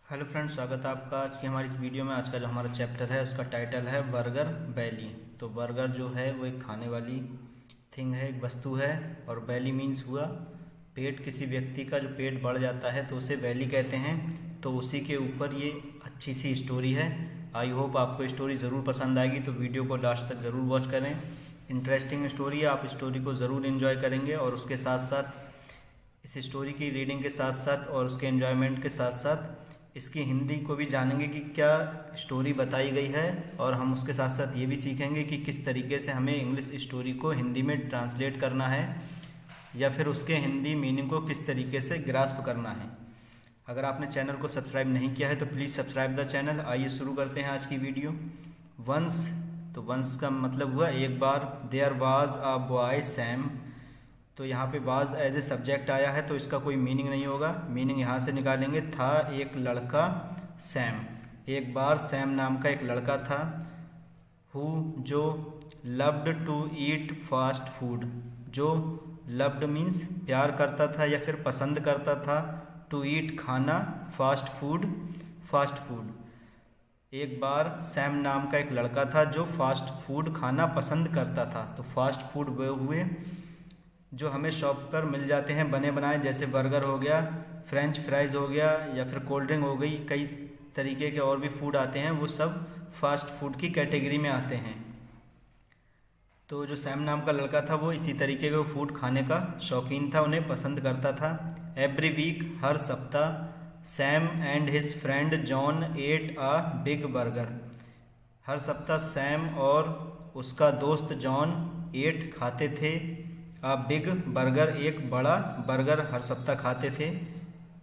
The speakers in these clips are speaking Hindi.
हेलो फ्रेंड्स, स्वागत है आपका आज की हमारी इस वीडियो में। आज का जो हमारा चैप्टर है उसका टाइटल है बर्गर बैली। तो बर्गर जो है वो एक खाने वाली थिंग है, एक वस्तु है, और बैली मीन्स हुआ पेट। किसी व्यक्ति का जो पेट बढ़ जाता है तो उसे बैली कहते हैं। तो उसी के ऊपर ये अच्छी सी स्टोरी है। आई होप आपको स्टोरी ज़रूर पसंद आएगी, तो वीडियो को लास्ट तक ज़रूर वॉच करें। इंटरेस्टिंग स्टोरी है, आप स्टोरी को ज़रूर इन्जॉय करेंगे। और उसके साथ साथ इस स्टोरी की रीडिंग के साथ साथ और उसके एन्जॉयमेंट के साथ साथ इसकी हिंदी को भी जानेंगे कि क्या स्टोरी बताई गई है। और हम उसके साथ साथ ये भी सीखेंगे कि किस तरीके से हमें इंग्लिश स्टोरी को हिंदी में ट्रांसलेट करना है, या फिर उसके हिंदी मीनिंग को किस तरीके से ग्रास्प करना है। अगर आपने चैनल को सब्सक्राइब नहीं किया है तो प्लीज़ सब्सक्राइब द चैनल। आइए शुरू करते हैं आज की वीडियो। वंस, तो वंस का मतलब हुआ एक बार। There was a boy Sam, तो यहाँ पे वाज एज ए सब्जेक्ट आया है तो इसका कोई मीनिंग नहीं होगा। मीनिंग यहाँ से निकालेंगे। था एक लड़का सैम, एक बार सैम नाम का एक लड़का था। हु, जो, loved to eat fast food, जो लव्ड मीन्स प्यार करता था या फिर पसंद करता था। टू ईट खाना, फास्ट फूड फास्ट फूड। एक बार सैम नाम का एक लड़का था जो फास्ट फूड खाना पसंद करता था। तो फास्ट फूड वे हुए जो हमें शॉप पर मिल जाते हैं बने बनाए, जैसे बर्गर हो गया, फ्रेंच फ्राइज़ हो गया, या फिर कोल्ड ड्रिंक हो गई। कई तरीके के और भी फूड आते हैं, वो सब फास्ट फूड की कैटेगरी में आते हैं। तो जो सैम नाम का लड़का था वो इसी तरीके के फूड खाने का शौकीन था, उन्हें पसंद करता था। एवरी वीक, हर सप्ताह, Sam and his friend John ate a big burger. हर सप्ताह सैम और उसका दोस्त जॉन एट खाते थे अ बिग बर्गर, एक बड़ा बर्गर हर सप्ताह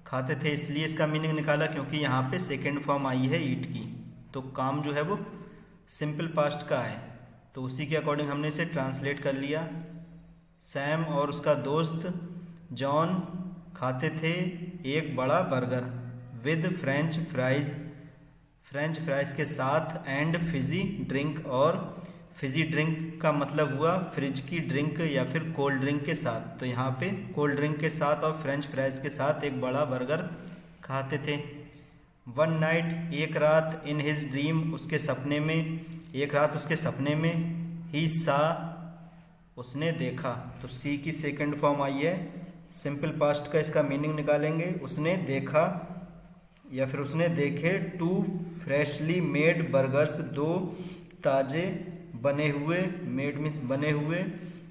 खाते थे इसलिए इसका मीनिंग निकाला क्योंकि यहाँ पे सेकेंड फॉर्म आई है ईट की। तो काम जो है वो सिंपल पास्ट का है, तो उसी के अकॉर्डिंग हमने इसे ट्रांसलेट कर लिया। सैम और उसका दोस्त जॉन खाते थे एक बड़ा बर्गर विद फ्रेंच फ्राइज़ के साथ, एंड फिजी ड्रिंक, और फिजी ड्रिंक का मतलब हुआ फ्रिज की ड्रिंक या फिर कोल्ड ड्रिंक के साथ। तो यहाँ पे कोल्ड ड्रिंक के साथ और फ्रेंच फ्राइज़ के साथ एक बड़ा बर्गर खाते थे। वन नाइट, एक रात, इन हिज ड्रीम, उसके सपने में, एक रात उसके सपने में, ही सा, उसने देखा। तो सी की सेकंड फॉर्म आई है। सिंपल पास्ट का इसका मीनिंग निकालेंगे। उसने देखा या फिर उसने देखे टू फ्रेशली मेड बर्गर्स, दो ताज़े बने हुए, मेड मीन्स बने हुए,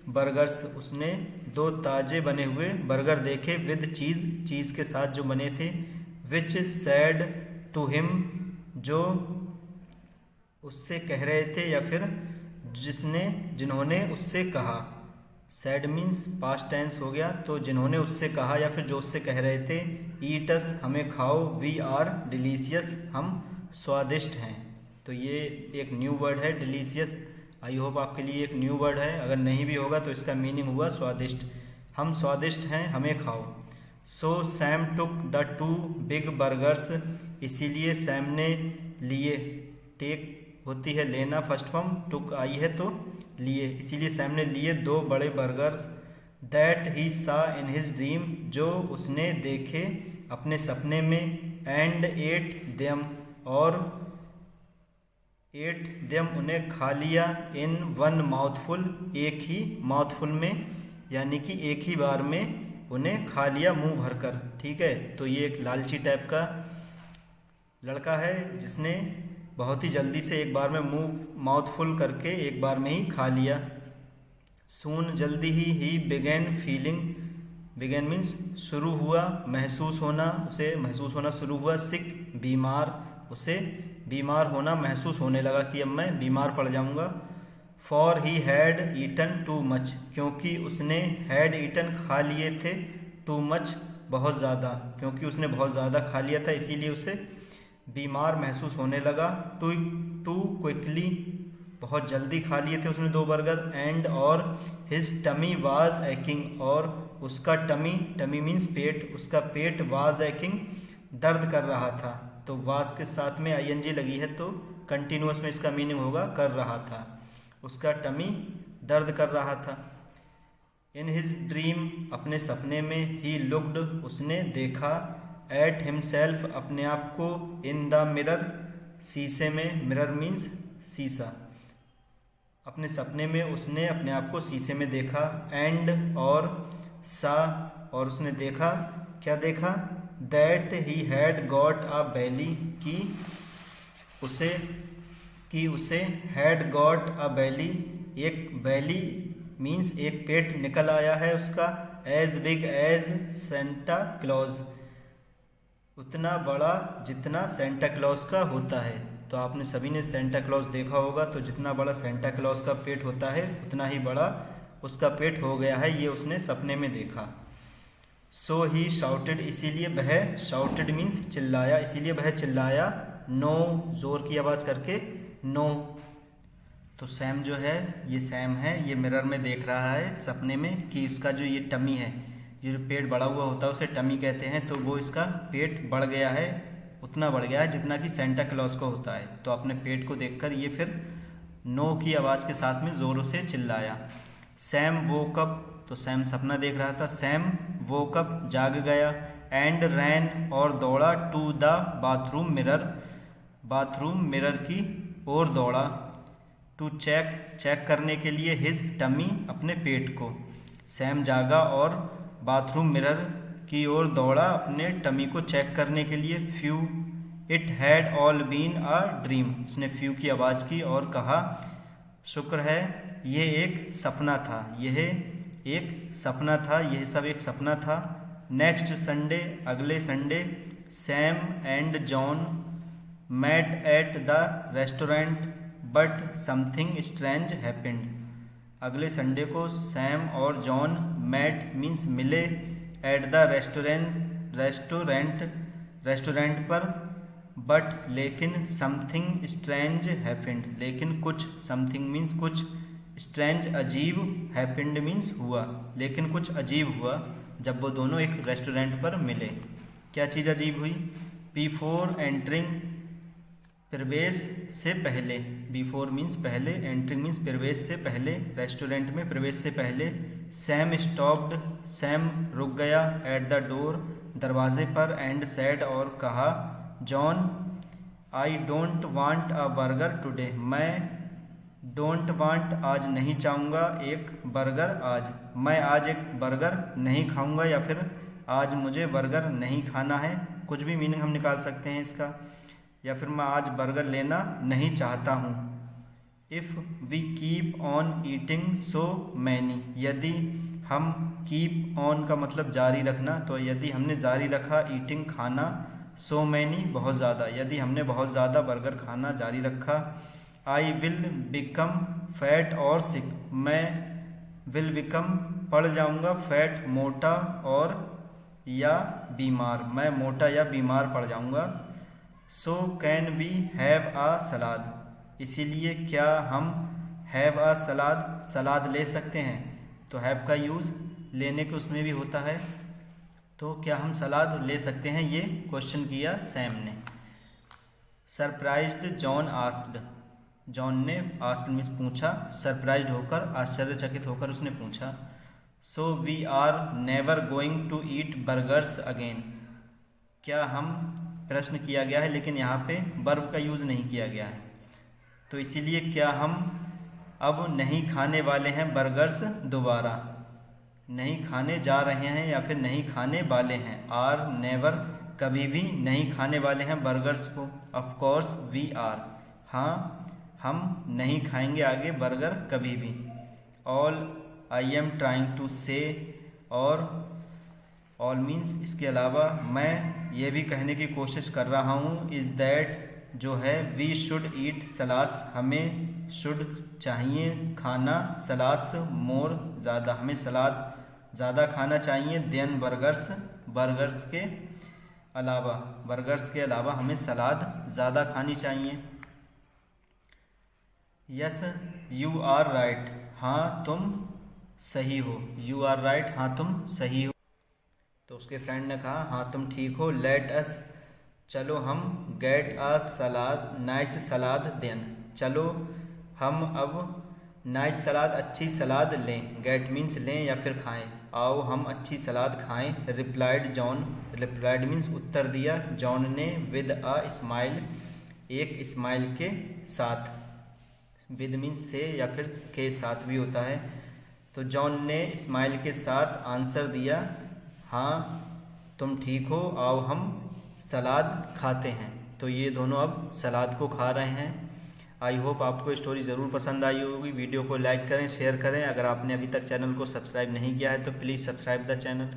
बर्गर्स, उसने दो ताज़े बने हुए बर्गर देखे, विद चीज़ के साथ जो बने थे। विच सैड टू हिम, जो उससे कह रहे थे या फिर जिन्होंने उससे कहा। सैड मीन्स पास्ट टेंस हो गया, तो जिन्होंने उससे कहा या फिर जो उससे कह रहे थे। ईटस, हमें खाओ। वी आर डिलीशियस, हम स्वादिष्ट हैं। तो ये एक न्यू वर्ड है डिलीशियस। आई होप आपके लिए एक न्यू वर्ड है। अगर नहीं भी होगा तो इसका मीनिंग हुआ स्वादिष्ट। हम स्वादिष्ट हैं, हमें खाओ। So Sam took the two big burgers, इसीलिए सैम ने लिए। टेक होती है लेना, फर्स्ट फॉर्म, टुक आई है तो लिए, इसीलिए सैम ने लिए दो बड़े बर्गर्स। दैट ही सा इन हिज ड्रीम, जो उसने देखे अपने सपने में। एंड एट देम, और एट देम, उन्हें खा लिया। इन वन माउथफुल, एक ही माउथफुल में, यानी कि एक ही बार में उन्हें खा लिया मुंह भरकर। ठीक है, तो ये एक लालची टाइप का लड़का है जिसने बहुत ही जल्दी से एक बार में मुंह माउथफुल करके एक बार में ही खा लिया। सून, जल्दी ही बिगेन फीलिंग, बिगेन मीन्स शुरू हुआ, महसूस होना, उसे महसूस होना शुरू हुआ। सिक, बीमार, उसे बीमार होना महसूस होने लगा कि अब मैं बीमार पड़ जाऊंगा। For he had eaten too much, क्योंकि उसने हैड ईटन खा लिए थे, टू मच बहुत ज़्यादा, क्योंकि उसने बहुत ज़्यादा खा लिया था इसीलिए उसे बीमार महसूस होने लगा। टू क्विकली, बहुत जल्दी खा लिए थे उसने दो बर्गर। एंड, और हिज टमी वाज एकिंग, और उसका टमी मीन्स पेट, उसका पेट वाज एकिंग, दर्द कर रहा था। तो वाज के साथ में आईएनजी लगी है तो कंटिन्यूअस में इसका मीनिंग होगा कर रहा था। उसका टमी दर्द कर रहा था। इन हिज ड्रीम, अपने सपने में। ही लुक्ड, उसने देखा। एट हिमसेल्फ अपने आप को, इन द मिरर शीशे में, मिरर मीन्स शीशा, अपने सपने में उसने अपने आप को शीशे में देखा। एंड और सा और उसने देखा, क्या देखा, that he had got a belly कि उसे हैड गॉट अ बैली, एक बैली मीन्स एक पेट निकल आया है उसका, as big as Santa Claus, उतना बड़ा जितना सेंटा क्लॉज का होता है। तो आपने सभी ने सेंटा क्लॉज देखा होगा, तो जितना बड़ा सेंटा क्लॉज का पेट होता है उतना ही बड़ा उसका पेट हो गया है, ये उसने सपने में देखा। सो ही शाउटेड, इसीलिए वह, शाउटेड मीन्स चिल्लाया, इसीलिए वह चिल्लाया, नो, जोर की आवाज़ करके, नो। तो सैम जो है, ये सैम है, ये मिरर में देख रहा है सपने में कि उसका जो ये टमी है, ये जो पेट बढ़ा हुआ होता है उसे टमी कहते हैं, तो वो इसका पेट बढ़ गया है, उतना बढ़ गया है जितना कि सेंटा क्लॉज को होता है। तो अपने पेट को देखकर ये फिर नो की आवाज़ के साथ में ज़ोरों से चिल्लाया। सैम वोक अप, तो सैम सपना देख रहा था, सैम वोक अप जाग गया, एंड रैन और दौड़ा, to the bathroom mirror, bathroom mirror की ओर दौड़ा, टू चेक करने के लिए हिज टमी, अपने पेट को। सैम जागा और बाथरूम मिरर की ओर दौड़ा अपने टमी को चेक करने के लिए। Phew it had all been a dream, उसने फ्यू की आवाज़ की और कहा, शुक्र है ये एक सपना था, यह एक सपना था, यह सब एक सपना था। नेक्स्ट संडे, अगले Sunday, Sam and John met at the restaurant but something strange happened, अगले संडे को सैम और जॉन मेट मीन्स मिले, एट द रेस्टोरेंट पर, बट लेकिन, समथिंग स्ट्रेंज हैपेंड, लेकिन कुछ, समथिंग मीन्स कुछ, स्ट्रेंज अजीब, हैपेंड मीन्स हुआ, लेकिन कुछ अजीब हुआ जब वो दोनों एक रेस्टोरेंट पर मिले। क्या चीज़ अजीब हुई? बिफोर एंटरिंग, प्रवेश से पहले, बिफोर मीन्स पहले, एंट्रिंग मीन्स प्रवेश से पहले, रेस्टोरेंट में प्रवेश से पहले। सैम स्टॉप्ड, सैम रुक गया, एट द डोर, दरवाजे पर, एंड सैड और कहा, John I don't want a burger today, मैं डोंट वांट आज नहीं चाहूँगा एक बर्गर, आज मैं आज एक बर्गर नहीं खाऊँगा, या फिर आज मुझे बर्गर नहीं खाना है, कुछ भी मीनिंग हम निकाल सकते हैं इसका, या फिर मैं आज बर्गर लेना नहीं चाहता हूँ। If we keep on eating so many, यदि हम, कीप ऑन का मतलब जारी रखना, तो यदि हमने जारी रखा ईटिंग खाना, सो मैनी बहुत ज़्यादा, यदि हमने बहुत ज़्यादा बर्गर खाना जारी रखा। आई विल बिकम फैट और सिक, मैं विल बिकम पड़ जाऊँगा, फैट मोटा और या बीमार, मैं मोटा या बीमार पड़ जाऊँगा। So can we have a salad, इसीलिए क्या हम हैव अ सलाद, सलाद ले सकते हैं। तो हैव का यूज़ लेने के उसमें भी होता है, तो क्या हम सलाद ले सकते हैं, ये क्वेश्चन किया सैम ने। सरप्राइज्ड जॉन आस्क्ड, जॉन ने, आस्क्ड मीन्स पूछा, सरप्राइज्ड होकर, आश्चर्यचकित होकर उसने पूछा। So we are never going to eat burgers again, क्या हम, प्रश्न किया गया है लेकिन यहाँ पे वर्ब का यूज़ नहीं किया गया है, तो इसीलिए क्या हम अब नहीं खाने वाले हैं बर्गर्स दोबारा, नहीं खाने जा रहे हैं या फिर नहीं खाने वाले हैं। आर नेवर, कभी भी नहीं खाने वाले हैं बर्गर्स को। ऑफ कोर्स वी आर, हाँ हम नहीं खाएंगे आगे बर्गर कभी भी। All I am trying to say, और ऑल मीन्स इसके अलावा मैं ये भी कहने की कोशिश कर रहा हूँ, इज़ दैट जो है, वी शुड ईट सलास, हमें शुड चाहिए खाना, सलास मोर ज़्यादा, हमें सलाद ज़्यादा खाना चाहिए, देन बर्गर्स, बर्गर्स के अलावा, बर्गर्स के अलावा हमें सलाद ज़्यादा खानी चाहिए। यस यू आर राइट, हाँ तुम सही हो, यू आर राइट, हाँ तुम सही हो। तो उसके फ्रेंड ने कहा हाँ तुम ठीक हो। लेट अस, चलो हम, get a salad, nice salad then, चलो हम अब नाइस सलाद, अच्छी सलाद लें। गेट मीन्स लें या फिर खाएं। आओ हम अच्छी सलाद खाएं। रिप्लाइड जॉन, रिप्लाइड मीन्स उत्तर दिया जॉन ने। विद अ स्माइल, एक स्माइल के साथ। विद मीन्स से या फिर के साथ भी होता है। तो जॉन ने स्माइल के साथ आंसर दिया, हाँ तुम ठीक हो, आओ हम सलाद खाते हैं। तो ये दोनों अब सलाद को खा रहे हैं। आई होप आपको स्टोरी ज़रूर पसंद आई होगी। वीडियो को लाइक करें, शेयर करें। अगर आपने अभी तक चैनल को सब्सक्राइब नहीं किया है तो प्लीज़ सब्सक्राइब द चैनल।